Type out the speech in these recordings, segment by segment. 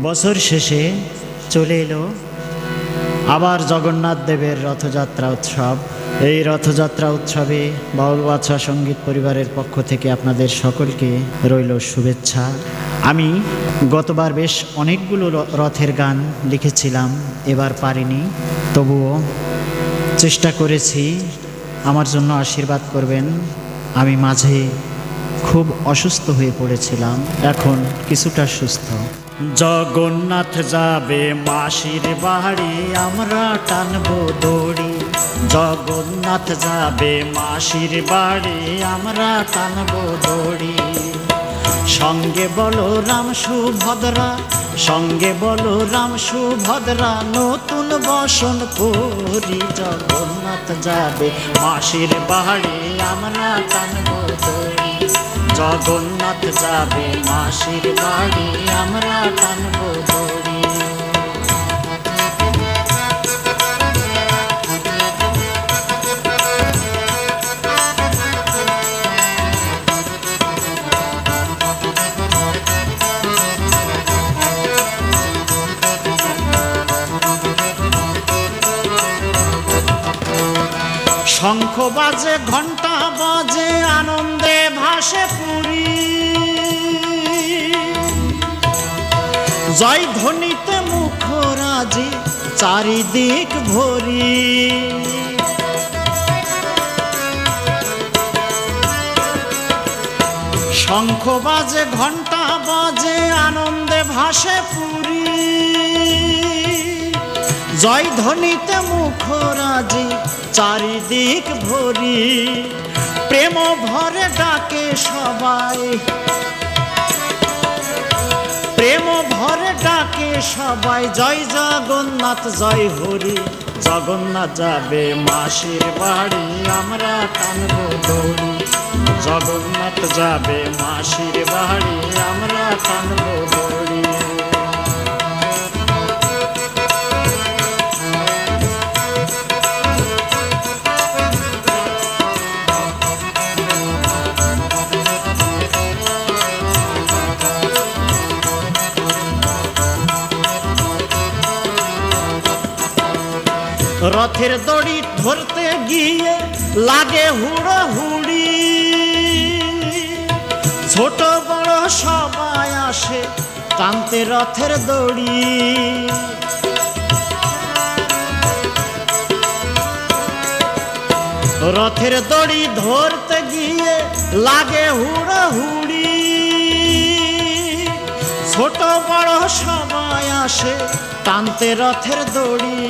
বছর শেষে চলে এলো আবার জগন্নাথ দেবের রথযাত্রা উৎসব। এই রথযাত্রা উৎসবে বাউল বাদশা সঙ্গীত পরিবারের পক্ষ থেকে আপনাদের সকলকে রইল শুভেচ্ছা। আমি গতবার বেশ অনেকগুলো রথের গান লিখেছিলাম, এবার পারিনি, তবুও চেষ্টা করেছি। আমার জন্য আশীর্বাদ করবেন। আমি মাঝে খুব অসুস্থ হয়ে পড়েছিলাম, এখন কিছুটা সুস্থ। জগন্নাথ যাবে মাসির বাড়ি, আমরা টানবো দড়ি। জগন্নাথ যাবে মাসির বাড়ি, আমরা টানবো দড়ি। সঙ্গে বলো রাম সুভদ্রা, সঙ্গে বলো রাম সুভদ্রা, নতুন বসন করি। জগন্নাথ যাবে মাসির বাড়ি, আমরা টানবো দড়ি। জগন্নাথ যাবে মাসির বাড়ি, আমরা টানবো দড়ি। শঙ্খ বাজে ঘণ্টা বাজে, আনন্দে ভাসে পুরী। জয় ধ্বনিতে মুখরাজি, চারিদিক ভরি। শঙ্খ বাজে ঘণ্টা বাজে, আনন্দে ভাসে পুরী। জয় ধ্বনিতে মুখরাজি, চারিদিক ভরি। প্রেম ভরে ডাকে সবাই, প্রেম ভরে ডাকে সবাই। জয় জগন্নাথ জয় হরি। জগন্নাথ যাবে মাসির বাড়ি, আমরা টানবো দড়ি। জগন্নাথ যাবে মাসির বাড়ি, আমরা টানবো দড়ি। রথের দড়ি ধরতে গিয়ে লাগে হুড়োহুড়ি। ছোট বড় সবাই আসে টানতে রথের দড়ি। রথের দড়ি ধরতে গিয়ে লাগে হুড়োহুড়ি। ছোট বড় সবাই আসে টানতে রথের দড়ি।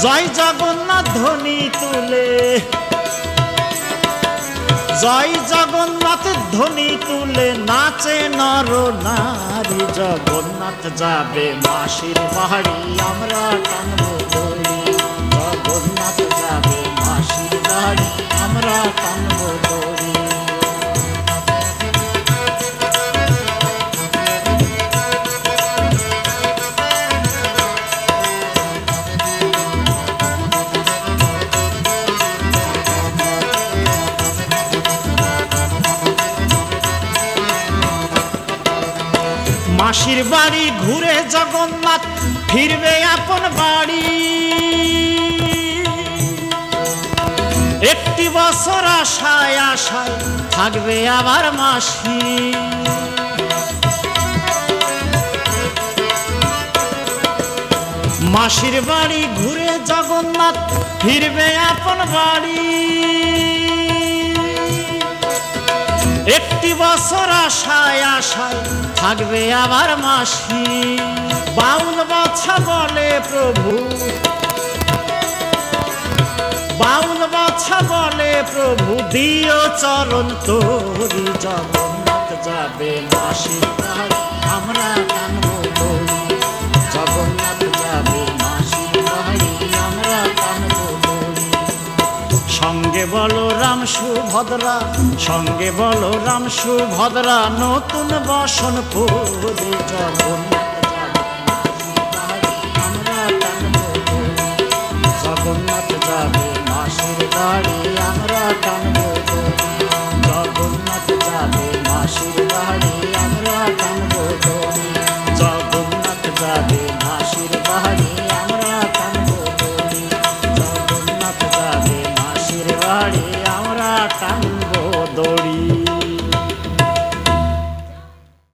জয় জগন্নাথ ধ্বনি তুলে, জয় জগন্নাথ ধ্বনি তুলে নাচে নর নারী। জগন্নাথ যাবে মাসির বাড়ি, আমরা টানবো দড়ি। জগন্নাথ যাবে মাসির বাড়ি, আমরা টানবো দড়ি। মাসির বাড়ি ঘুরে জগন্নাথ ফিরবে আপন বাড়ি। একটি বছর আশায় আশায় থাকবে আবার মাসি। মাসির বাড়ি ঘুরে জগন্নাথ ফিরবে আপন বাড়ি। একটি বছর আশায় আশায় থাকবে আবার মাসি। বাউল বাদশা বলে প্রভু, বাউল বাদশা বলে প্রভু, দিও চরণ তোরি। জগন্নাথ যাবে মাসির বাড়ি, আমরা টানবো দড়ি। জগন্নাথ যাবে মাসির বাড়ি, আমরা টানবো দড়ি। সঙ্গে বলো রাম সুভদ্রা, সঙ্গে বলো রাম সুভদ্রা, নতুন বসন করি। জগন্নাথ